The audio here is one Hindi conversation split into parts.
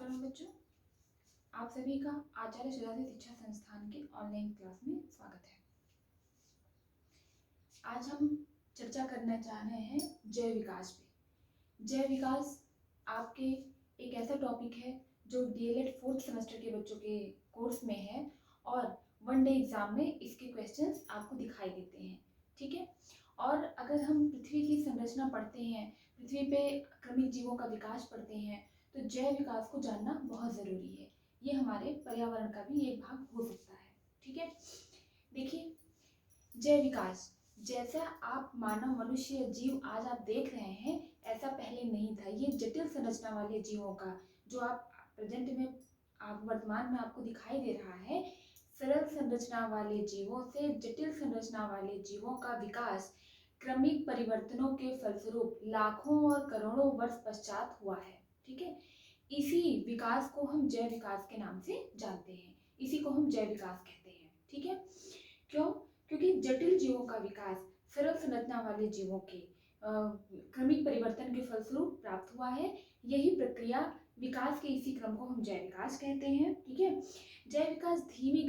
नमस्कार बच्चों, आप सभी का आचार्य सुधाकर शिक्षा संस्थान के ऑनलाइन क्लास में स्वागत है। आज हम चर्चा करना चाह रहे हैं जैव विकास पे। जैव विकास आपके एक ऐसा टॉपिक है जो डीएलएड 4th सेमेस्टर के बच्चों के कोर्स में है और वन डे एग्जाम में इसके क्वेश्चंस आपको दिखाई देते हैं, ठीक है। और अगर हम पृथ्वी की संरचना पढ़ते हैं, पृथ्वी पे क्रमिक जीवों का विकास पढ़ते हैं, तो जैव विकास को जानना बहुत ज़रूरी है। ये हमारे पर्यावरण का भी एक भाग हो सकता है, ठीक है। देखिए, जैव विकास जैसा आप मानव मनुष्य जीव आज आप देख रहे हैं, ऐसा पहले नहीं था। ये जटिल संरचना वाले जीवों का जो आप प्रेजेंट में आप वर्तमान में आपको दिखाई दे रहा है, सरल संरचना वाले जीवों से जटिल संरचना वाले जीवों का विकास क्रमिक परिवर्तनों के फलस्वरूप लाखों और करोड़ों वर्ष पश्चात हुआ है, ठीक है। इसी विकास को हम जैव विकास के नाम से जानते हैं, इसी को हम जैव विकास कहते हैं, ठीक है। क्यों? क्योंकि जटिल जीवों का विकास सरल संरचना वाले जीवों के क्रमिक परिवर्तन के फलस्वरूप प्राप्त हुआ है। यही प्रक्रिया विकास के इसी क्रम को हम जैव विकास कहते हैं, ठीक है। जैव विकास धीमी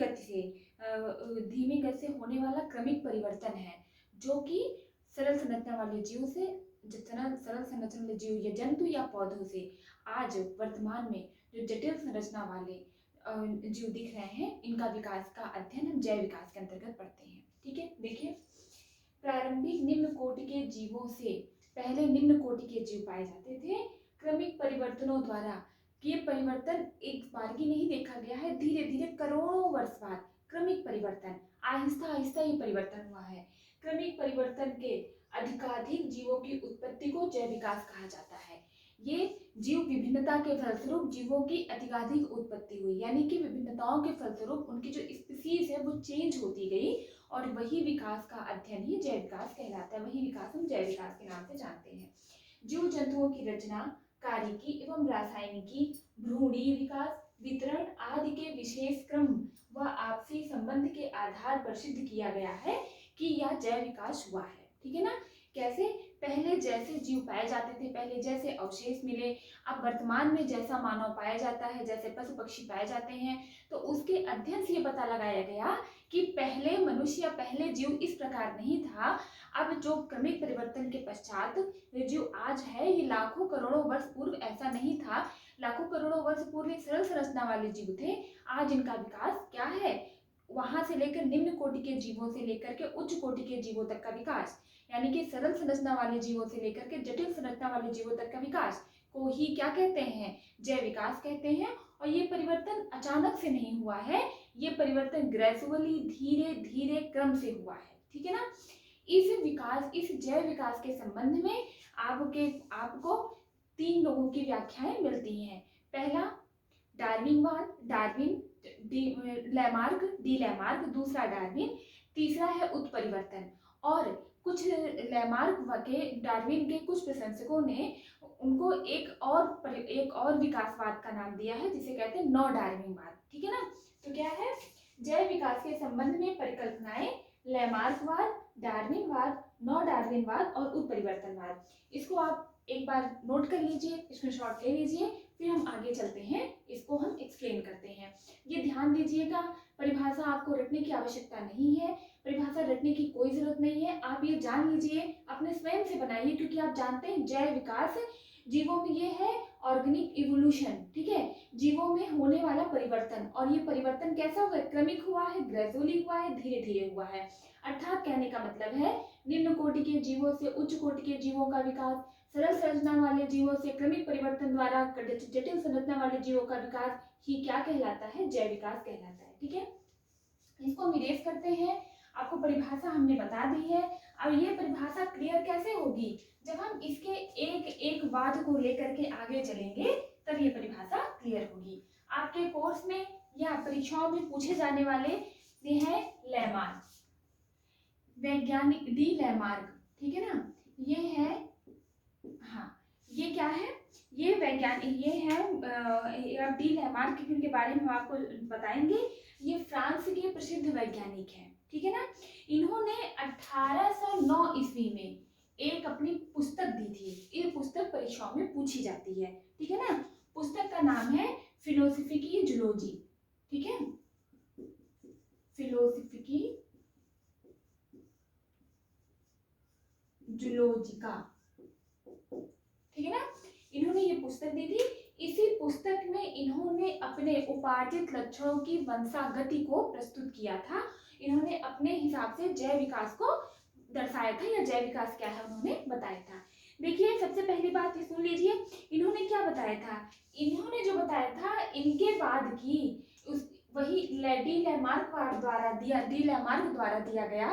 गति से होने वाला क्रमिक परिवर्तन है जो कि सरल संरचना वाले जीव से सरल संरचना वाले जीव या जंतु या पौधों से आज वर्तमान में जो जटिल संरचना वाले जीव दिख रहे हैं, इनका विकास का अध्ययन हम जैव विकास के अंतर्गत पढ़ते हैं, ठीक है। देखिए, प्रारंभिक निम्न कोटि के जीवों से पहले निम्न कोटि के जीव पाए जाते थे। क्रमिक परिवर्तनों द्वारा ये परिवर्तन एक बार ही नहीं देखा गया है, धीरे धीरे करोड़ों वर्ष बाद क्रमिक परिवर्तन आहिस्ता आहिस्ता ये परिवर्तन हुआ है। क्रमिक परिवर्तन के अधिकाधिक जीवों की उत्पत्ति को जैव विकास कहा जाता है। ये जीव विभिन्नता के फलस्वरूप जीवों की अधिकाधिक उत्पत्ति हुई, यानी कि विभिन्नताओं के फलस्वरूप उनकी जो स्पीसीज है वो चेंज होती गई और वही विकास का अध्ययन ही जैव विकास कहलाता है। वही विकास हम जैव विकास के नाम से जानते हैं। जीव जंतुओं की रचना, कार्यकी एवं रासायनिकी, भ्रूणीय विकास, वितरण आदि के विशेष क्रम व आपसी संबंध के आधार पर सिद्ध किया गया है कि यह जैव विकास हुआ है, ठीक है ना। कैसे? पहले जैसे जीव पाए जाते थे, पहले जैसे अवशेष मिले, अब वर्तमान में जैसा मानव पाया जाता है, जैसे पशु पक्षी पाए जाते हैं, तो उसके अध्ययन से ये पता लगाया गया कि पहले मनुष्य या पहले जीव इस प्रकार नहीं था। अब जो क्रमिक परिवर्तन के पश्चात जीव आज है, ये लाखों करोड़ों वर्ष पूर्व ऐसा नहीं था। लाखों करोड़ों वर्ष पूर्व सरल संरचना वाले जीव थे। आज इनका विकास क्या है? वहां से लेकर निम्न कोटि के जीवों से लेकर के उच्च कोटि के जीवों तक का विकास, यानी कि सरल संरचना वाले जीवों से लेकर के जटिल संरचना वाले जीवों तक का विकास को ही क्या कहते हैं? जैव विकास कहते हैं। और ये परिवर्तन अचानक से नहीं हुआ है, ये परिवर्तन ग्रेजुअली धीरे धीरे क्रम से हुआ है, ठीक है ना। इस जैव विकास के संबंध में आपको 3 लोगों की व्याख्याएं मिलती हैं। पहला डार्विनवाद, डार्विन, डी लैमार्क, दूसरा डार्विन, तीसरा है उत्परिवर्तन। और कुछ लैमार्क के डार्विन के कुछ प्रशंसकों ने उनको एक और विकासवाद का नाम दिया है जिसे कहते हैं नव डार्विनवाद, ठीक है ना। तो क्या है? जैव विकास के संबंध में परिकल्पनाएं लैमार्कवाद, डार्विनवाद, नव डार्विनवाद और उत्परिवर्तनवाद। इसको आप एक बार नोट कर लीजिए, स्क्रीनशॉट ले लीजिए, फिर हम आगे चलते हैं, इसको हम एक्सप्लेन करते हैं। ये ध्यान दीजिएगा, परिभाषा आपको रटने की आवश्यकता नहीं है, परिभाषा रटने की कोई जरूरत नहीं है। आप ये जान लीजिए, अपने स्वयं से बनाइए, क्योंकि आप जानते हैं जैव विकास जीवों में ये है ऑर्गेनिक इवोल्यूशन, ठीक है, जीवों में होने वाला परिवर्तन। और ये परिवर्तन कैसा हुआ है? क्रमिक हुआ है, ग्रेजुअली हुआ है, धीरे धीरे हुआ है। अर्थात कहने का मतलब है निम्न कोटि के जीवों से उच्च कोटि के जीवों का विकास, सरल संरचना वाले जीवों से क्रमिक परिवर्तन द्वारा जटिल संरचना वाले जीवों का विकास ही क्या कहलाता है? जैव विकास कहलाता है, ठीक है। इसको हम इरेज करते हैं। आपको परिभाषा हमने बता दी है। अब ये परिभाषा क्लियर कैसे होगी? जब हम इसके एक एक वाद को लेकर के आगे चलेंगे, तब ये परिभाषा क्लियर होगी। आपके कोर्स में या परीक्षाओं में पूछे जाने वाले ये है लैमार्क, वैज्ञानिक डी लैमार्क, ठीक है ना। ये है, हाँ, ये क्या है? ये वैज्ञानिक, ये है डी लैमार्क के बारे में हम आपको बताएंगे। ये फ्रांस के प्रसिद्ध वैज्ञानिक हैं, ठीक है ना। इन्होंने 1809 ईस्वी में एक अपनी पुस्तक दी थी। ये पुस्तक परीक्षाओं में पूछी जाती है, ठीक है ना। पुस्तक का नाम है फिलोसफी की जूलॉजी, ठीक है, फिलोसफी की जूलॉजिका, ठीक है ना। इन्होंने ये पुस्तक दी थी। इसी पुस्तक में इन्होंने अपने उपार्जित लक्षणों की वंशागति को प्रस्तुत किया था। इन्होंने अपने हिसाब से जैव विकास को दर्शाया था, या जैव विकास क्या है उन्होंने बताया था। देखिए सबसे पहली बात ये सुन लीजिए, इन्होंने क्या बताया था। इन्होंने जो बताया था, इनके बाद की उस वही डी लैमार्क द्वारा दिया गया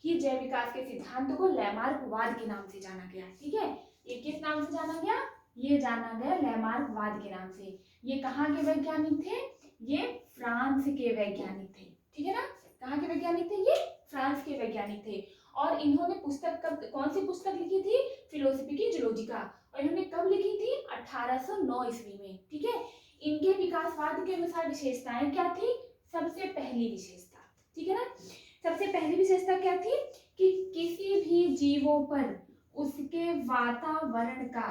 कि जैव विकास के सिद्धांत को लैमार्कवाद के नाम से जाना गया, ठीक है। ये किस नाम से जाना गया, ये जाना गया लैमार्कवाद के नाम से। ये कहाँ के वैज्ञानिक थे, ये फ्रांस के वैज्ञानिक थे, ठीक है ना। कहाँ के वैज्ञानिक थे, ये फ्रांस के वैज्ञानिक थे। और इन्होंने पुस्तक कौन सी पुस्तक लिखी थी, फिलोसफी की जूलॉजिका, और इन्होंने कब लिखी थी, 1809 ईस्वी में, ठीक है। इनके विकासवाद के अनुसार विशेषताएं क्या थी, सबसे पहली विशेषता, ठीक है ना, सबसे पहली विशेषता क्या थी कि किसी भी जीवों पर उसके वातावरण का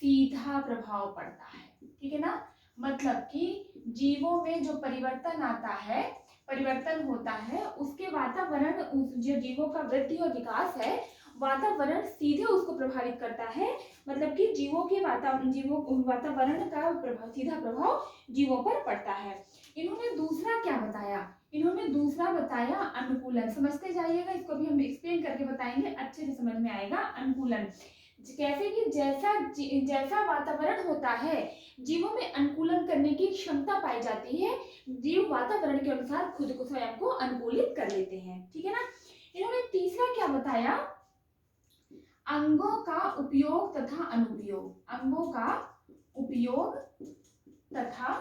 सीधा प्रभाव पड़ता है, ठीक है ना। मतलब कि जीवों में जो परिवर्तन आता है, परिवर्तन होता है, उसके वातावरण, जो जीवों का वृद्धि और विकास है, वातावरण सीधे उसको प्रभावित करता है। मतलब कि जीवों के वातावरण का सीधा प्रभाव जीवों पर पड़ता है। इन्होंने दूसरा क्या बताया, इन्होंने दूसरा बताया अनुकूलन। समझते जाइएगा, इसको भी हम एक्सप्लेन करके बताएंगे, अच्छे से समझ में आएगा। अनुकूलन कैसे कि जैसा वातावरण होता है, जीवों में अनुकूलन करने की क्षमता पाई जाती है। जीव वातावरण के अनुसार खुद को, स्वयं को अनुकूलित कर लेते हैं, ठीक है ना। इन्होंने तीसरा क्या बताया, अंगों का उपयोग तथा अनुपयोग, अंगों का उपयोग तथा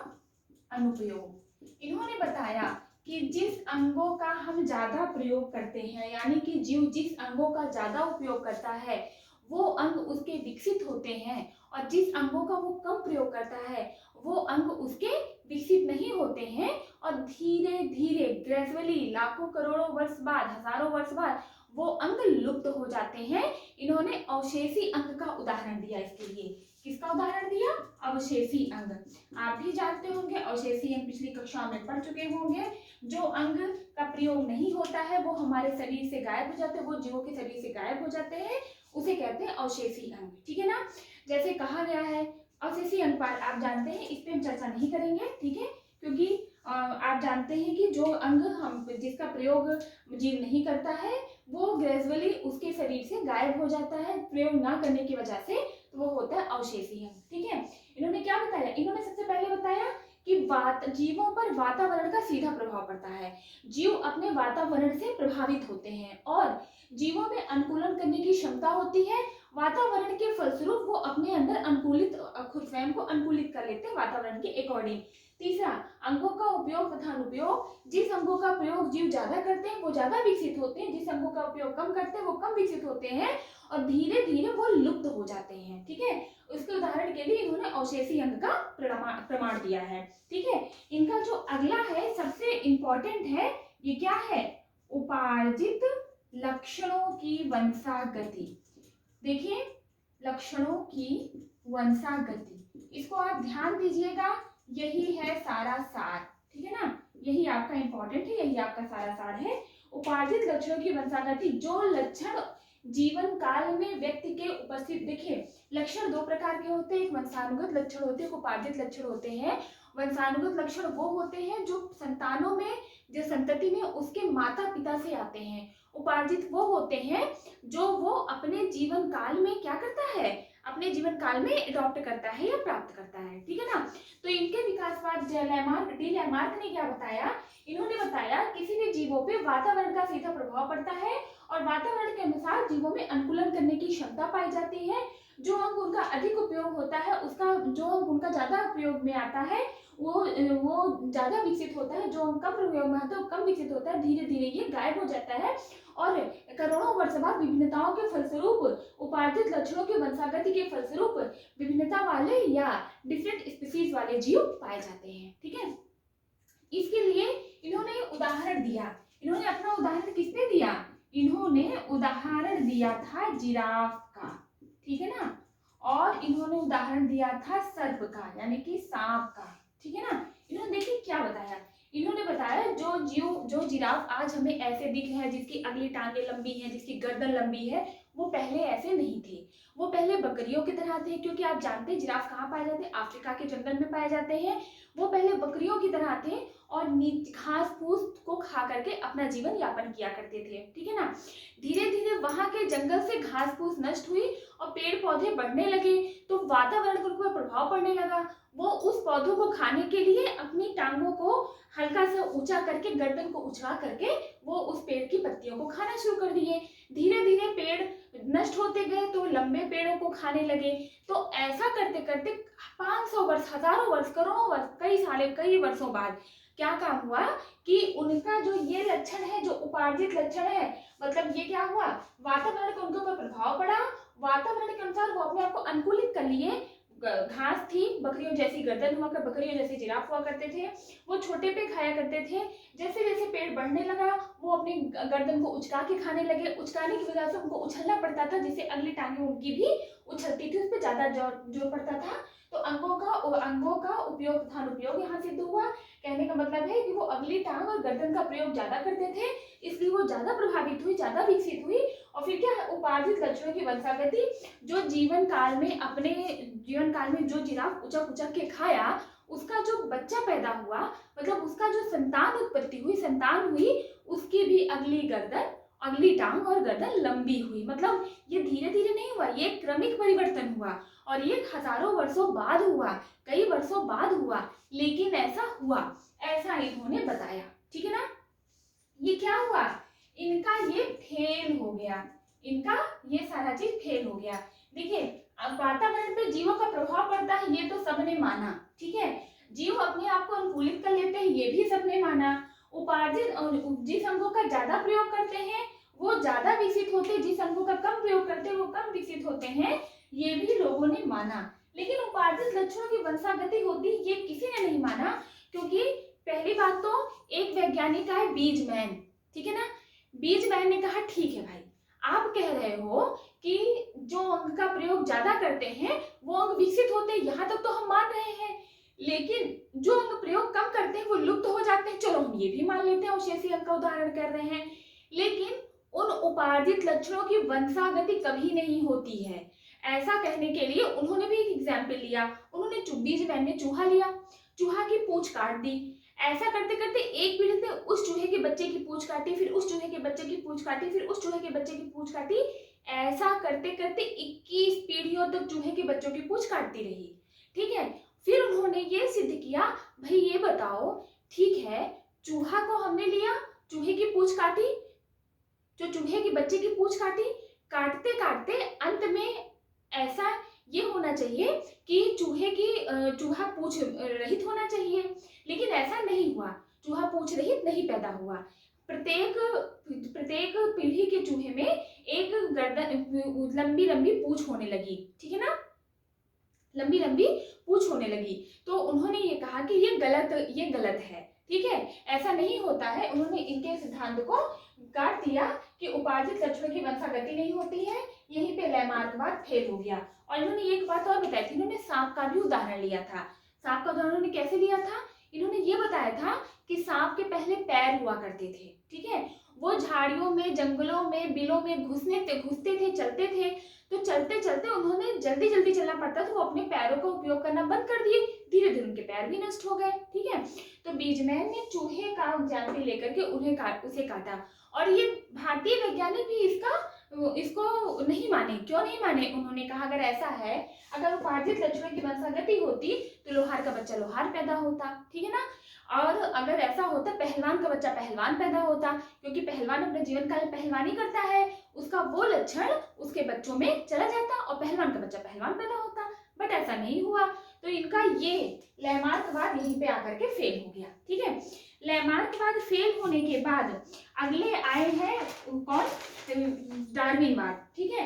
अनुपयोग। इन्होंने बताया कि जिस अंगों का हम ज्यादा प्रयोग करते हैं, यानी कि जीव जिस अंगों का ज्यादा उपयोग करता है, वो अंग उसके विकसित होते हैं, और जिस अंगों का वो कम प्रयोग करता है, वो अंग उसके विकसित नहीं होते हैं। और धीरे धीरे ग्रेजुअली, लाखों करोड़ों वर्ष बाद, हजारों वर्ष बाद वो अंग लुप्त हो जाते हैं। इन्होंने अवशेषी अंग का उदाहरण दिया इसके लिए। किसका उदाहरण दिया, अवशेषी अंग। आप भी जानते होंगे, अवशेषी अंग पिछली कक्षा में पढ़ चुके होंगे। जो अंग का प्रयोग नहीं होता है, वो हमारे शरीर से गायब हो जाते हैं, वो जीवों के शरीर से गायब हो जाते हैं, उसे कहते हैं अवशेषी अंग, ठीक है ना। जैसे कहा गया है, अवशेषी अंग पर आप जानते हैं, इस पे हम चर्चा नहीं करेंगे, ठीक है, क्योंकि आप जानते हैं कि जो अंग हम जिसका प्रयोग जीव नहीं करता है, वो ग्रेजुअली उसके शरीर से गायब हो जाता है प्रयोग ना करने की वजह से, तो वो होता है अवशेषी अंग, ठीक है। इन्होंने क्या बताया, इन्होंने सबसे पहले बताया कि जीवों पर वातावरण का सीधा प्रभाव पड़ता है। जीव अपने वातावरण से प्रभावित होते हैं, और जीवों में अनुकूलन करने की क्षमता होती है। वातावरण के फलस्वरूप वो अपने अंदर अनुकूलित, खुद स्वयं को अनुकूलित कर लेते हैं वातावरण के अकॉर्डिंग। तीसरा, अंगों का उपयोग तथा अनुपयोग। जिस अंगों का प्रयोग जीव ज्यादा करते हैं, वो ज्यादा विकसित होते हैं, जिस अंगों का उपयोग कम करते हैं, वो कम विकसित होते हैं, और धीरे धीरे वो लुप्त हो जाते हैं, ठीक है। उसके उदाहरण के लिए इन्होंने अवशेषी अंग का प्रमाण दिया है, ठीक है। इनका जो अगला है, सबसे इंपॉर्टेंट है, ये क्या है, उपार्जित लक्षणों की वंशागति। देखिए, लक्षणों की वंशागति, इसको आप ध्यान दीजिएगा, यही है सारा सार, ठीक है ना। यही आपका इंपॉर्टेंट है, यही आपका सारा सार है। उपार्जित लक्षणों की वंशागति, जो लक्षण जीवन काल में व्यक्ति के उपस्थित, देखिए लक्षण दो प्रकार के होते हैं, एक वंशानुगत लक्षण होते हैं, एक उपार्जित लक्षण होते हैं। वंशानुगत लक्षण वो होते हैं जो संतानों में, जो संतति में उसके माता पिता से आते हैं। उपार्जित वो होते हैं जो वो अपने जीवन काल में क्या करता है, अपने जीवन काल में अडॉप्ट करता है या प्राप्त करता है, ठीक है ना। तो इनके विकासवाद डी लैमार्क ने क्या बताया, इन्होंने बताया किसी भी जीवों पे वातावरण का सीधा प्रभाव पड़ता है, और वातावरण के अनुसार जीवों में अनुकूलन करने की क्षमता पाई जाती है। जो अंग उनका अधिक उपयोग होता है, उसका जो अंग उनका ज्यादा उपयोग में आता है, वो ज्यादा विकसित होता है। जो अंग कम प्रयोग में आता है, वो कम विकसित होता है, धीरे धीरे ये गायब हो जाता है, और करोड़ों वर्ष बाद विभिन्नताओं के फलस्वरूप, उपार्जित लक्षणों की वंशागति के फलस्वरूप विभिन्नता वाले या डिफरेंट स्पीसीज वाले जीव पाए जाते हैं, ठीक है। इसके लिए इन्होंने उदाहरण दिया, इन्होंने अपना उदाहरण किसने दिया, इन्होंने उदाहरण दिया था जिराफ का, ठीक है ना, और इन्होंने उदाहरण दिया था सर्प का, यानी कि सांप का, ठीक है ना। इन्होंने देखिए क्या बताया, इन्होंने बताया जो जिराफ आज हमें ऐसे दिख रहा है, जिसकी अगली टांगे लंबी हैं, जिसकी गर्दन लंबी है, वो पहले ऐसे नहीं थे। वो पहले बकरियों की तरह थे, क्योंकि आप जानते हैं जिराफ कहाँ पाए जाते हैं, अफ्रीका के जंगल में पाए जाते हैं। वो पहले बकरियों की तरह थे और घास फूस को खा करके अपना जीवन यापन किया करते थे, ठीक है ना। धीरे धीरे वहां के जंगल से घास फूस नष्ट हुई और पेड़ पौधे बढ़ने लगे, तो वातावरण पर कोई प्रभाव पड़ने लगा। वो उस पौधों को खाने के लिए अपनी टांगों को हल्का सा ऊंचा करके, गर्दन को उछला करके वो उस पेड़ की पत्तियों को खाना शुरू कर दिए। धीरे धीरे पेड़ नष्ट होते गए तो लंबे पेड़ों को खाने लगे। तो ऐसा करते करते 500 वर्ष, हजारों वर्ष, करोड़ों वर्ष, कई सालों, कई वर्षों बाद क्या काम हुआ कि उनका जो ये लक्षण है, जो उपार्जित लक्षण है, मतलब ये क्या हुआ, वातावरण का उनके ऊपर प्रभाव पड़ा। वातावरण के अनुसार वो अपने आप को अनुकूलित कर लिए। घास थी, बकरियों जैसी गर्दन हुआ कर, बकरियों जैसे जिराफ हुआ करते थे, वो छोटे पे खाया करते थे। जैसे जैसे पेड़ बढ़ने लगा वो अपनी गर्दन को उचका के खाने लगे। उचकाने की वजह से उनको उछलना पड़ता था, जिससे अगली टांगे उनकी भी उछलती थी, उस पर ज्यादा जोर पड़ता था। तो अंगों का उपयोग तथा अनुपयोग यहाँ सिद्ध हुआ। कहने का मतलब है कि वो अगली टांग और गर्दन का प्रयोग ज्यादा करते थे, इसलिए वो ज्यादा प्रभावित हुई, ज्यादा विकसित हुई। और फिर क्या, उपार्जित लक्षणों की वंशागति, जो जीवन काल में जो जिराफ उचक उचक के खाया, उसका जो बच्चा पैदा हुआ, मतलब उसका जो संतान हुई, उसकी भी अगली गर्दन, अगली टांग और गर्दन लंबी हुई। मतलब ये धीरे धीरे नहीं हुआ, ये क्रमिक परिवर्तन हुआ और ये हजारों वर्षों बाद हुआ, कई वर्षों बाद हुआ, लेकिन ऐसा हुआ, ऐसा इन्होंने बताया, ठीक है ना। ये क्या हुआ, इनका ये फेल हो गया, इनका ये सारा चीज फेल हो गया। देखिए, अब वातावरण पे जीवों का प्रभाव पड़ता है, ये तो सबने माना, ठीक है। जीव अपने आप को अनुकूलित कर लेते हैं, ये भी सबने माना। उपार्जित जिस अंगों का ज्यादा प्रयोग करते हैं वो ज्यादा विकसित होते हैं, जिस अंगों का कम प्रयोग करते हैं वो कम विकसित होते हैं, ये भी लोगों ने माना। लेकिन उपार्जित लक्षणों की वंशागति होती है, ये किसी ने नहीं माना। क्योंकि पहली बात तो एक वैज्ञानिक है बीजमैन, ठीक है ना। बीजमैन ने कहा ठीक है भाई, आप कह रहे हो कि जो अंग का प्रयोग ज्यादा करते हैं वो अंग विकसित होते हैं, यहाँ तक तो हम मान रहे हैं। लेकिन जो अंग प्रयोग कम करते हैं वो लुप्त हो जाते हैं, चलो हम ये भी मान लेते हैं, और शेषी अंग का उदाहरण कर रहे हैं। लेकिन उन उपार्जित लक्षणों की वंशागति कभी नहीं होती है। ऐसा कहने के लिए उन्होंने भी एक एग्जाम्पल लिया। उन्होंने बीजमैन ने चूहा लिया, चूहा की पूंछ काट दी। ऐसा करते करते एक पीढ़ी से उस चूहे के बच्चे की पूंछ काटी, फिर उस चूहे के बच्चे की पूंछ काटी, फिर उस चूहे के बच्चे की पूंछ काटी। ऐसा करते करते 21 पीढ़ियों तक चूहे के बच्चों की पूंछ काटती रही, ठीक है। फिर उन्होंने ये सिद्ध किया, भाई ये बताओ, ठीक है, चूहा को हमने लिया, चूहे की पूंछ काटी, जो चूहे के बच्चे की पूंछ काटी, काटते काटते अंत में ऐसा ये होना चाहिए कि चूहा पूंछ रहित होना चाहिए, लेकिन ऐसा नहीं हुआ, चूहा पूंछ रहित नहीं पैदा हुआ। प्रत्येक पीढ़ी के चूहे में एक गर्दन, लंबी लंबी पूंछ होने लगी, ठीक है ना, लंबी लंबी पूंछ होने लगी। तो उन्होंने ये कहा कि ये गलत है, ठीक है, ऐसा नहीं होता है। उन्होंने इनके सिद्धांत को काट दिया कि उपार्जित लक्षणों की वंशागति नहीं होती है, यहीं पे लैमार्कवाद फेल हो गया। और इन्होंने एक बात और बताई थी, इन्होंने सांप का भी उदाहरण लिया था। सांप का उदाहरण उन्होंने कैसे लिया था, इन्होंने ये बताया था कि सांप के पहले पैर हुआ करते थे, ठीक है, वो झाड़ियों में, जंगलों में, बिलों में घुसते थे, चलते थे। तो चलते चलते उन्होंने जल्दी जल्दी चलना पड़ता था, वो अपने पैरों का उपयोग करना बंद कर दिए, धीरे धीरे उनके पैर भी नष्ट हो गए, ठीक है। तो बीजमैन ने चूहे का एग्जाम्पल लेकर के उसे काटा। और ये भारतीय वैज्ञानिक भी इसको नहीं माने। क्यों नहीं माने, उन्होंने कहा अगर ऐसा है, अगर उपार्जित लक्षणों की वंशागति होती तो लोहार का बच्चा लोहार पैदा होता, ठीक है ना। और अगर ऐसा होता पहलवान का बच्चा पहलवान पैदा होता, क्योंकि पहलवान अपने जीवन काल में पहलवानी करता है, उसका वो लक्षण उसके बच्चों में चला जाता और पहलवान का बच्चा पहलवान पैदा होता। बट ऐसा नहीं हुआ, तो इनका ये लैमार्कवाद यहीं पे आकर के फेल हो गया, ठीक है। लैमार्कवाद फेल होने के बाद अगले आए हैं कौन, डार्विनवाद, ठीक है।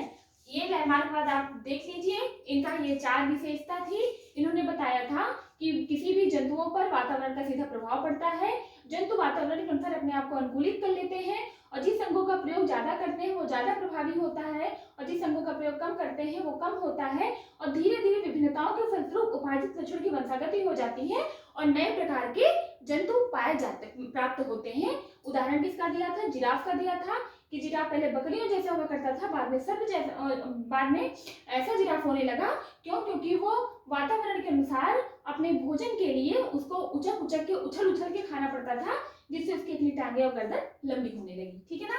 ये लैमार्कवाद आप देख लीजिए, इनका ये 4 विशेषता थी। इन्होंने बताया था कि किसी भी जंतुओं पर वातावरण का सीधा प्रभाव पड़ता है। जंतु वातावरण के अनुसार अपने आप को अनुकूलित कर लेते हैं और जिस अंगों का प्रयोग ज्यादा करते हैं वो ज्यादा प्रभावी होता है और जिस अंगों का प्रयोग कम करते हैं वो कम होता है और धीरे धीरे विभिन्नताओं के फलस्वरूप उपार्जित लक्षण की वंशागति हो जाती है और नए प्रकार के जंतु प्राप्त होते हैं। उदाहरण किसका दिया था? जिराफ का दिया था कि जिराफ पहले बकरियों जैसा हुआ करता था, बाद में सर्प जैसा, बाद में ऐसा जिराफ होने लगा। क्यों? क्योंकि वो वातावरण के अनुसार अपने भोजन के लिए उसको उचक उचक के उछल के खाना पड़ता था, जिससे उसकी इतनी टांगे और गर्दन लंबी होने लगी। ठीक है ना?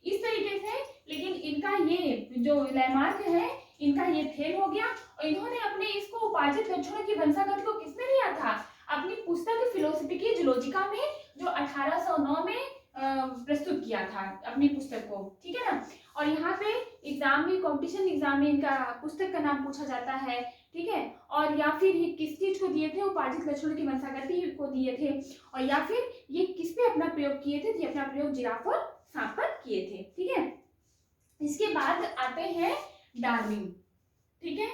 इस तरीके से लेकिन इनका ये जो लैमार्क है इनका ये फेल हो गया और इन्होंने अपने इसको उपार्जित लक्षणों की वंशागति को किसने लिया था? अपनी पुस्तक फिलोसफिकी जूलॉजिका में, जो 1809 में प्रस्तुत किया था अपनी पुस्तक को। ठीक है ना? और यहाँ पे एग्जाम में, कंपटीशन एग्जाम में इनका पुस्तक का नाम पूछा जाता है। ठीक है? और या फिर ये किस चीज को दिए थे? उपार्जित लक्षणों की वंशागति को दिए थे। और या फिर ये किस पे अपना प्रयोग किए थे? ये अपना प्रयोग जिराफ और सांप पर किए थे। ठीक है? इसके बाद आते हैं डार्विन। ठीक है?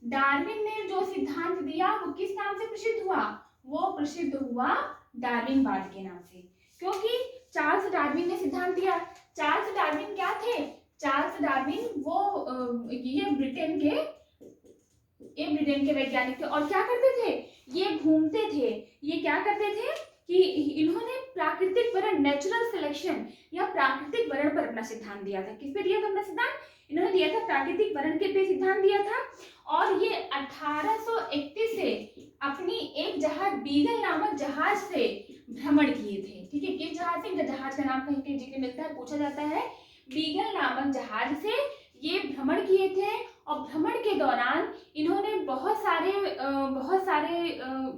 डार्विन ने जो सिद्धांत दिया वो किस नाम से प्रसिद्ध हुआ? वो प्रसिद्ध हुआ डार्विनवाद के नाम से, क्योंकि चार्ल्स डार्विन ने सिद्धांत दिया। चार्ल्स डार्विन क्या थे? चार्ल्स डार्विन वो ये ब्रिटेन के वैज्ञानिक थे और क्या करते थे? ये घूमते थे। ये क्या करते थे कि इन्होंने प्राकृतिक वरण, नेचुरल सिलेक्शन या प्राकृतिक वरण पर अपना सिद्धांत दिया था। किस पे दिया था अपना सिद्धांत? इन्होंने दिया था प्राकृतिक वरण के पे सिद्धांत दिया था। और ये 1831 से अपनी एक जहाज, बीगल नामक जहाज से भ्रमण किए थे। ठीक है? किस जहाज से? जहाज का नाम कहीं कहीं जगह मिलता है, पूछा जाता है। बीगल नामक जहाज से ये भ्रमण किए थे और भ्रमण के दौरान इन्होंने बहुत सारे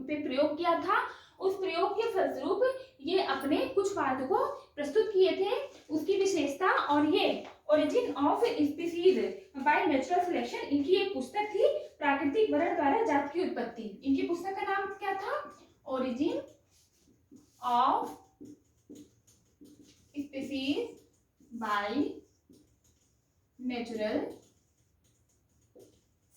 पे प्रयोग किया था। उस प्रयोग के फलस्वरूप ये अपने कुछ बातों को प्रस्तुत किए थे, उसकी विशेषता। और ये origin of species by natural selection, इनकी एक पुस्तक थी, प्राकृतिक वरण द्वारा जात की उत्पत्ति। इनकी पुस्तक का नाम क्या था? Origin of species by natural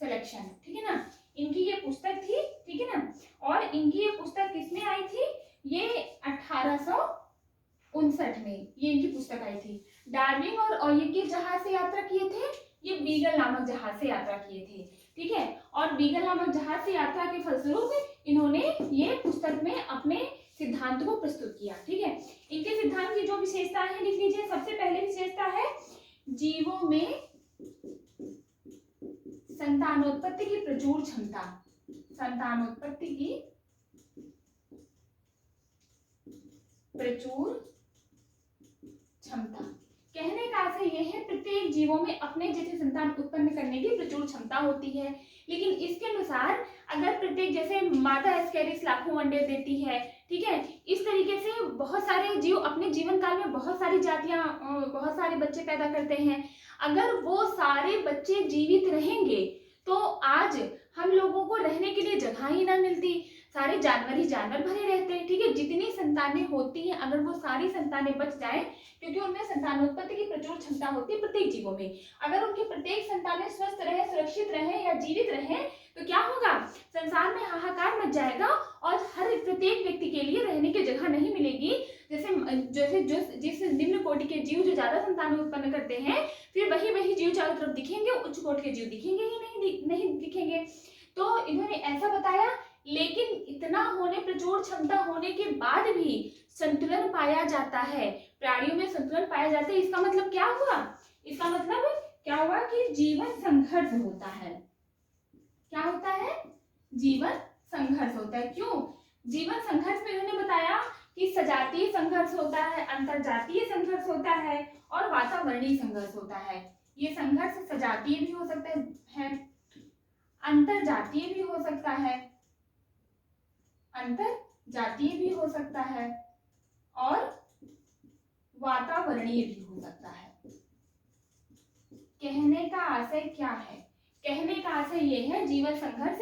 selection. ठीक है ना? इनकी ये पुस्तक थी। ठीक है ना? और इनकी ये पुस्तक किसमें आई थी? ये 1859 में ये इनकी पुस्तक आई थी। डार्विन और ये किस जहाज से यात्रा किए थे? ये बीगल नामक जहाज से यात्रा किए थे। ठीक है? और बीगल नामक जहाज से यात्रा के फलस्वरूप इन्होंने ये पुस्तक में अपने सिद्धांत को प्रस्तुत किया। ठीक है? इनके सिद्धांत की जो विशेषता है लिख लीजिए। सबसे पहले विशेषता है जीवों में संतानोत्पत्ति की प्रचुर क्षमता। संतानोत्पत्ति की प्रचुर क्षमता। कहने का आशय यह है प्रत्येक जीवों में अपने जैसे संतान उत्पन्न करने की प्रचुर क्षमता होती है। लेकिन इसके अनुसार अगर प्रत्येक, जैसे मादा एस्केरिस लाखों अंडे देती है, ठीक है, इस तरीके से बहुत सारे जीव अपने जीवन काल में बहुत सारी जातियां, बहुत सारे बच्चे पैदा करते हैं। अगर वो सारे बच्चे जीवित रहेंगे तो आज हम लोगों को रहने के लिए जगह ही ना मिलती, सारे जानवर ही जानवर भरे रहते हैं। ठीक है? जितनी संतानें होती हैं अगर वो सारी संतानें बच जाए, क्योंकि उनमें संतानोत्पत्ति की प्रचुर क्षमता होती है प्रत्येक जीवों में, अगर उनकी प्रत्येक संतानें स्वस्थ रहे, सुरक्षित रहे या जीवित रहे तो क्या होगा? संसार में हाहाकार मच जाएगा और हर प्रत्येक व्यक्ति के लिए रहने की जगह नहीं मिलेगी। जैसे जिस निम्न कोटि के जीव जो ज्यादा संतानें उत्पन्न करते हैं, फिर वही जीव चारों तरफ दिखेंगे, उच्च कोटि के जीव दिखेंगे ही नहीं दिखेंगे। तो इन्होंने ऐसा बताया। लेकिन इतना होने, प्रचुर क्षमता होने के बाद भी संतुलन पाया जाता है, प्राणियों में संतुलन पाया जाता है। इसका मतलब क्या हुआ? इसका मतलब क्या हुआ कि जीवन संघर्ष होता है। क्या होता है? जीवन संघर्ष होता है। क्यों जीवन संघर्ष में? इन्होंने बताया कि सजातीय संघर्ष होता है, अंतरजातीय संघर्ष होता है और वातावरणीय संघर्ष होता है। ये संघर्ष सजातीय भी हो सकता है, अंतरजातीय भी हो सकता है, अंतरजातीय भी हो सकता है और वातावरणीय भी हो सकता है। कहने का आशय क्या है? कहने का आशय ये है जीवन संघर्ष,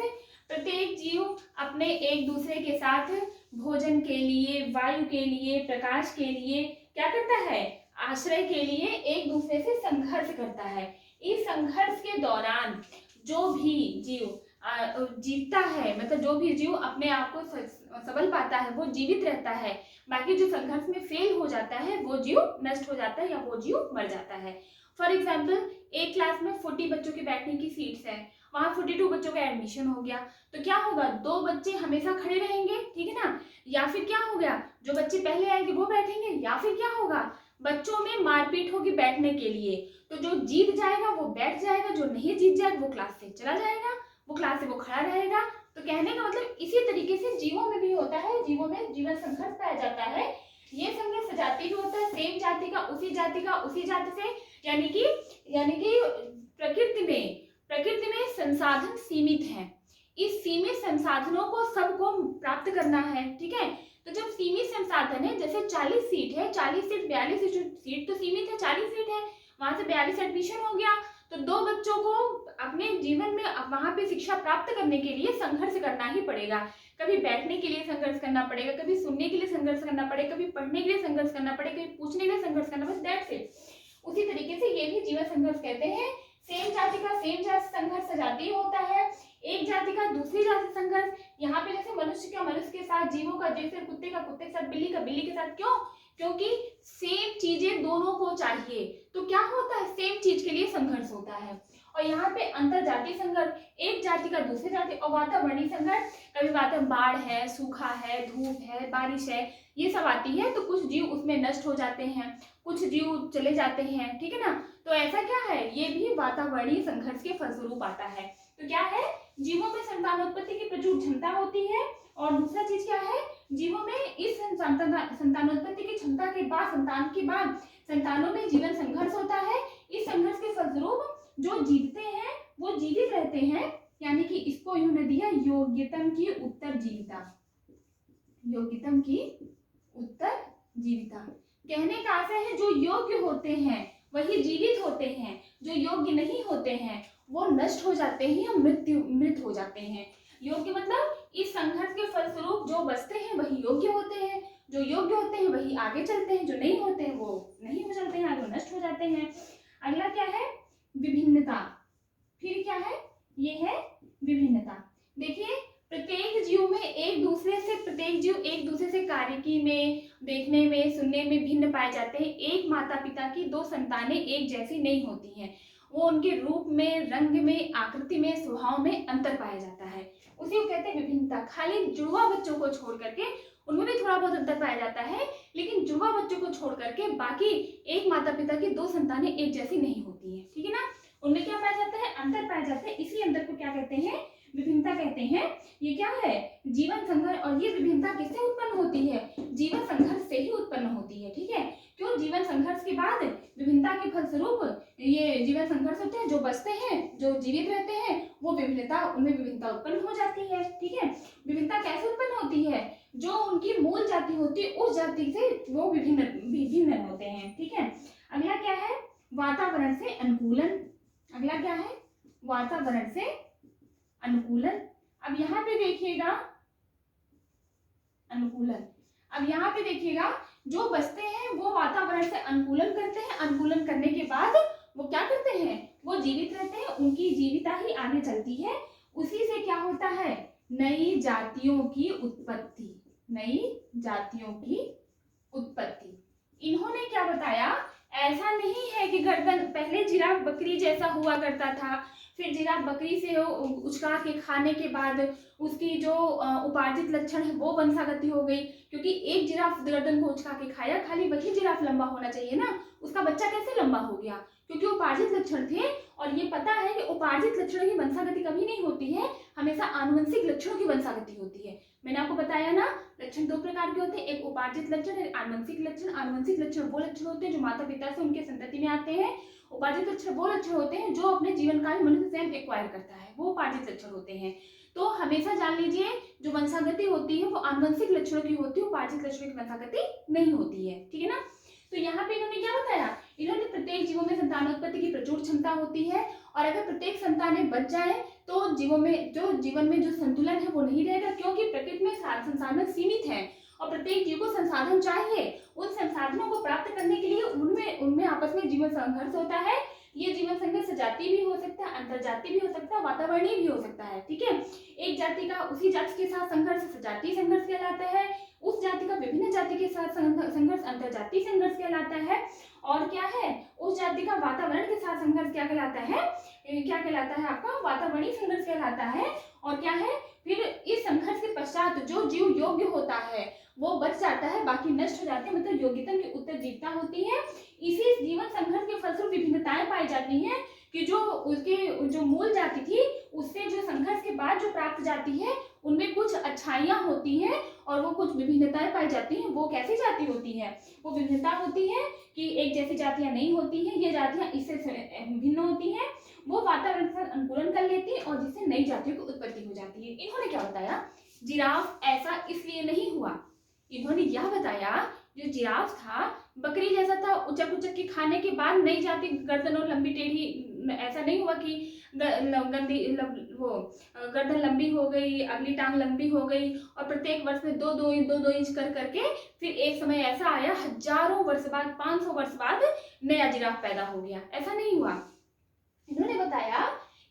प्रत्येक जीव अपने एक दूसरे के साथ भोजन के लिए, वायु के लिए, प्रकाश के लिए क्या करता है? आश्रय के लिए एक दूसरे से संघर्ष करता है। इस संघर्ष के दौरान जो भी जीव जीवता है, मतलब जो भी जीव अपने आप को सबल पाता है वो जीवित रहता है, बाकी जो संघर्ष में फेल हो जाता है वो जीव नष्ट हो जाता है या वो जीव मर जाता है। फॉर एग्जाम्पल, एक क्लास में 40 बच्चों के बैठने की सीट्स है, वहां 42 बच्चों का एडमिशन हो गया, तो क्या होगा, 2 बच्चे हमेशा खड़े रहेंगे, ठीक है ना, या फिर क्या हो गया, जो बच्चे पहले आएंगे वो बैठेंगे, या फिर क्या होगा, बच्चों में मारपीट होगी बैठने के लिए, तो जो जीत जाएगा वो बैठ जाएगा, जो नहीं जीत जाएगा वो क्लास से चला जाएगा, वो क्लास से वो खड़ा रहेगा। तो कहने का मतलब इसी तरीके से जीवों में भी होता है, जीवों में जीवन संघर्ष पाया जाता है। ये संघर्ष जाति भी होता है, सेम जाति का उसी जाति से, यानी कि प्रकृति में संसाधन सीमित हैं, इस सीमित संसाधनों को सबको प्राप्त करना है, ठीक है। तो जब सीमित संसाधन है, जैसे 40 सीट है, 40 सीट 42 सीट तो सीमित है, 40 सीट है, वहां से 42 एडमिशन हो गया, तो 2 बच्चों को अपने जीवन में वहां पे शिक्षा प्राप्त करने के लिए संघर्ष करना ही पड़ेगा। कभी बैठने के लिए संघर्ष करना पड़ेगा, कभी सुनने के लिए संघर्ष करना पड़ेगा, कभी पढ़ने के लिए संघर्ष करना पड़ेगा, कभी पूछने के लिए संघर्ष करना पड़ेगा, दैट्स इट। उसी तरीके से ये भी जीवन संघर्ष कहते हैं। सेम जाति का सेम जाति संघर्ष सजातीय होता है, एक जाति का दूसरी जाति संघर्ष। यहाँ पे जैसे मनुष्य का मनुष्य के साथ, जीवों का जैसे कुत्ते का कुत्ते के साथ, बिल्ली का बिल्ली के साथ, क्यों? क्योंकि सेम चीजें दोनों को चाहिए, तो क्या होता है, सेम चीज के लिए संघर्ष होता है। और यहाँ पे अंतर जातीय संघर्ष, एक जाति का दूसरी जाति। और वातावरणीय संघर्ष, कभी वातावरण बाढ़ है, सूखा है, धूप है, बारिश है, ये सब आती है, तो कुछ जीव उसमें नष्ट हो जाते हैं, कुछ जीव चले जाते हैं, ठीक है ना। तो ऐसा क्या है, ये भी वातावरणीय संघर्ष के फलस्वरूप आता है। तो क्या है, जीवों में संतानोत्पत्ति की प्रचुर क्षमता होती है, और दूसरा चीज क्या है, जीवों में इस संतानोत्पत्ति की क्षमता के बाद, संतान के बाद संतानों में जीवन संघर्ष होता है। इस संघर्ष के फलस्वरूप जो जीवते हैं वो जीवित रहते हैं, यानी कि इसको इन्होंने दिया योग्यतम की उत्तरजीविता, योग्यतम की उत्तरजीविता। कहने का आशय है, जो योग्य होते हैं वही जीवित होते हैं, जो योग्य नहीं होते हैं वो नष्ट हो जाते हैं या मृत हो जाते हैं। योग्य मतलब इस संघर्ष के फलस्वरूप जो बचते हैं वही योग्य होते हैं, जो योग्य होते हैं वही आगे चलते हैं, जो नहीं होते हैं वो नहीं हो चलते हैं, आगे नष्ट हो जाते हैं। अगला क्या है, विभिन्नता। फिर क्या है, ये है विभिन्नता। देखिए, प्रत्येक जीव एक दूसरे से कार्यकी में, देखने में, सुनने में भिन्न पाए जाते हैं। एक माता पिता की 2 संतानें एक जैसी नहीं होती हैं, वो उनके रूप में, रंग में, आकृति में, स्वभाव में अंतर पाया जाता है, उसी को कहते हैं विभिन्नता। खाली जुड़वा बच्चों को छोड़ करके उनमें भी थोड़ा बहुत अंतर पाया जाता है, लेकिन जुड़वा बच्चों को छोड़ करके बाकी एक माता पिता की 2 संतानें एक जैसी नहीं होती है, ठीक है ना। उनमें क्या पाया जाता है, अंतर पाया जाता है, इसी अंतर को क्या कहते हैं, विभिन्नता कहते हैं। ये क्या है, जीवन संघर्ष। और ये विभिन्नता किससे उत्पन्न होती है, जीवन संघर्ष से ही उत्पन्न होती है, ठीक है। क्यों, जीवन संघर्ष के बाद विभिन्नता के फलस्वरूप ये जीवन संघर्ष होते हैं, जो बचते हैं, जो जीवित रहते हैं, वो विभिन्नता, उनमें विभिन्नता उत्पन्न हो जाती है, ठीक है। विभिन्नता कैसे उत्पन्न होती है, जो उनकी मूल जाति होती है उस जाति से वो विभिन्न होते हैं, ठीक है। अगला क्या है, वातावरण से अनुकूलन। अगला क्या है, वातावरण से अनुकूलन। अब यहाँ पे देखिएगा अनुकूलन, अब यहाँ पे देखिएगा, जो बचते हैं वो वातावरण से अनुकूलन करते हैं, अनुकूलन करने के बाद वो क्या करते हैं, वो जीवित रहते हैं, उनकी जीविता ही आगे चलती है। उसी से क्या होता है, नई जातियों की उत्पत्ति, नई जातियों की उत्पत्ति। इन्होंने क्या बताया, ऐसा नहीं है कि गर्दन पहले जिराफ बकरी जैसा हुआ करता था, फिर जिराफ बकरी से उचका के खाने के बाद उसकी जो उपार्जित लक्षण है वो वंशागति हो गई, क्योंकि एक जिराफ गर्दन को उचका के खाया, खाली वही जिराफ लंबा होना चाहिए ना, उसका बच्चा कैसे लंबा हो गया, क्योंकि उपार्जित लक्षण थे। और ये पता है कि उपार्जित लक्षणों की वंशागति कभी नहीं होती है, हमेशा आनुवंशिक लक्षणों की वंशागति होती है। मैंने आपको बताया ना, लक्षण 2 प्रकार के होते हैं, एक उपार्जित लक्षण, एक आनुवंशिक लक्षण। आनुवंशिक लक्षण वो लक्षण होते हैं जो माता पिता से उनके संतति में आते हैं। उपार्जित लक्षण वो लक्षण होते हैं जो अपने जीवन काल में मनुष्य स्वयं एक्वायर करता है, वो उपार्जित लक्षण होते हैं। तो हमेशा जान लीजिए, जो वंशागति होती है वो आनुवंशिक लक्षणों की होती है, उपार्जित लक्षणों की वंशागति नहीं होती है, ठीक है ना। तो यहाँ पे इन्होंने क्या बताया, इन्होंने प्रत्येक जीवों में संतानोत्पत्ति की प्रचुर क्षमता होती है, और अगर प्रत्येक संतानें बच जाए तो जीवन में जो संतुलन है वो नहीं रहेगा, क्योंकि प्रकृति में संसाधन सीमित है और प्रत्येक जीव को संसाधन चाहिए। उन संसाधनों को प्राप्त करने के लिए उनमें आपस में जीवन संघर्ष होता है, ये जीवन संघर्ष जाति भी हो सकता है, अंतरजाति भी हो सकता है, वातावरणीय भी हो सकता है। ठीक है, एक जाति का उसी जाति के साथ संघर्ष सजातीय संघर्ष कहलाता है, उस जाति का विभिन्न जाति के साथ संघर्ष अंतरजातीय संघर्ष कहलाता है, और क्या है, उस जाति का वातावरण के साथ संघर्ष क्या कहलाता है, क्या कहलाता है आपका वातावरणीय संघर्ष कहलाता है। और क्या है, फिर इस संघर्ष के पश्चात जो जीव योग्य होता है वो बच जाता है, बाकी नष्ट हो जाते हैं, मतलब योग्यता की उत्तरजीविता होती है। इसी जीवन संघर्ष के फलस्वरूप विभिन्नताएं पाई जाती हैं कि जो उसके जो मूल जाति थी उससे जो संघर्ष के बाद जो प्राप्त जाति है उनमें कुछ अच्छाइयां होती हैं और वो कुछ विभिन्नताएं पाई जाती हैं। वो कैसी जाति होती है, वो विभिन्नता होती है कि एक जैसी जातियां नहीं होती हैं, ये जातियां इससे भिन्न होती हैं, वो वातावरण के साथ अनुकूलन कर लेती है और जिससे नई जातियों की उत्पत्ति हो जाती है। इन्होंने क्या बताया, जिराफ ऐसा इसलिए नहीं हुआ, इन्होंने यह बताया जो जिराफ था बकरी जैसा था, उचक उचक के खाने के बाद नई जाति गर्दन और लंबी टेढ़ी, ऐसा नहीं हुआ कि गंदी वो गर्दन लंबी हो गई, अगली टांग लंबी हो गई और प्रत्येक वर्ष में 2-2 इंच कर करके फिर एक समय ऐसा आया हजारों वर्ष बाद, 500 वर्ष बाद नया जिराफ पैदा हो गया, ऐसा नहीं हुआ। इन्होंने बताया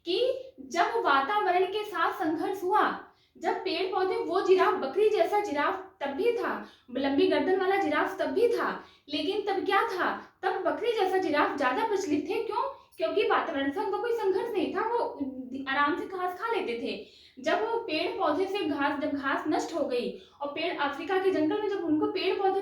कि जब वातावरण के साथ संघर्ष हुआ, जब पेड़ पौधे, वो जिराफ बकरी जैसा जिराफ तब भी था, लंबी गर्दन वाला जिराफ तब भी था, लेकिन तब क्या था, तब बकरी जैसा जिराफ ज्यादा प्रचलित थे। क्यों, क्योंकि वातावरण से उनका कोई संघर्ष नहीं था, वो आराम से घास खा लेते थे। जब वो पेड़ पौधे से जब घास नष्ट हो गई और पेड़ अफ्रीका के जंगल में जब उनको पेड़ पौधे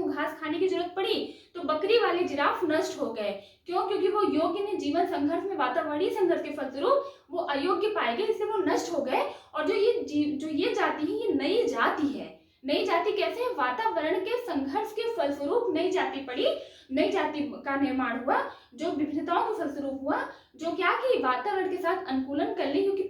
को घास खाने की जरूरत पड़ी तो बकरी वाले जिराफ नष्ट हो गए। क्यों, क्योंकि वो योग्य ने जीवन संघर्ष में वातावरणीय संघर्ष के फलस्वरूप वो अयोग्य पाए गए, जिससे वो नष्ट हो गए। और जो ये जाति है ये नई जाति है। नई जाति कैसे है, वातावरण के संघर्ष के फलस्वरूप नई जाति पड़ी, नई जाति का निर्माण हुआ जो विभिन्नताओं के फलस्वरूप हुआ, जो क्या कि वातावरण के साथ अनुकूलन कर ली, क्योंकि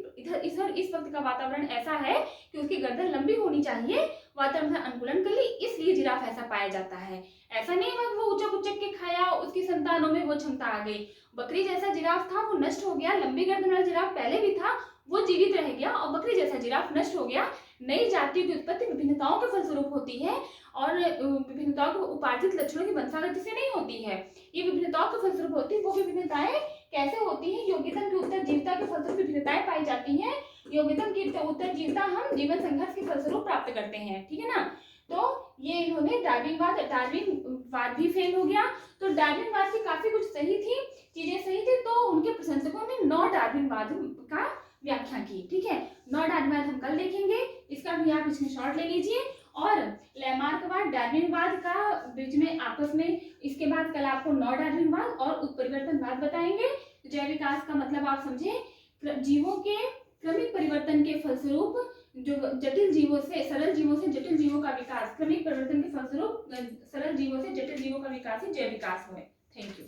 इस वक्त का वातावरण ऐसा है कि उसकी गर्दन लंबी होनी चाहिए, वातावरण से अनुकूलन कर ली, इसलिए जिराफ ऐसा पाया जाता है। ऐसा नहीं है वो उचक उचक के खाया, उसकी संतानों में वो क्षमता आ गई। बकरी जैसा जिराफ था वो नष्ट हो गया, लंबी गर्दन वाला जिराफ पहले भी था वो जीवित रह गया और बकरी जैसा जिराफ नष्ट हो गया। नई जातियों की उत्पत्ति विभिन्नताओं के फलस्वरूप होती है और विभिन्नताओं को उपार्जित लक्षणों की वंशागति से नहीं होती है, ये विभिन्नताओं के फलस्वरूप होती है। वो विभिन्नताएं कैसे होती हैं, योग्यता की उत्तरजीविता के फलस्वरूप विभिन्नताएं पाई जाती हैं। योग्यता की उत्तरजीविता हम जीवन संघर्ष के फलस्वरूप प्राप्त करते हैं, ठीक है ना। तो ये इन्होंने डार्विनवाद भी फेल हो गया। तो डार्विनवाद की काफी कुछ सही थी, चीजें सही थी, तो उनके प्रशंसकों ने नौ डार्विनवाद का व्याख्या की। ठीक है, नौ डार्विनवाद हम कल देखेंगे, इसका भी आप स्क्रीनशॉट ले लीजिए। और लैमार्कवाद, डार्विनवाद का बीच में आपस में, इसके बाद कल आपको नौ डार्विनवाद और उत्परिवर्तनवाद बताएंगे। जैव विकास का मतलब आप समझे, जीवों के क्रमिक परिवर्तन के फलस्वरूप जो जटिल जीवों से सरल जीवों से जटिल जीवों का विकास, क्रमिक परिवर्तन के फलस्वरूप सरल जीवों से जटिल जीवों का विकास ही जैव विकास हुए। Thank you.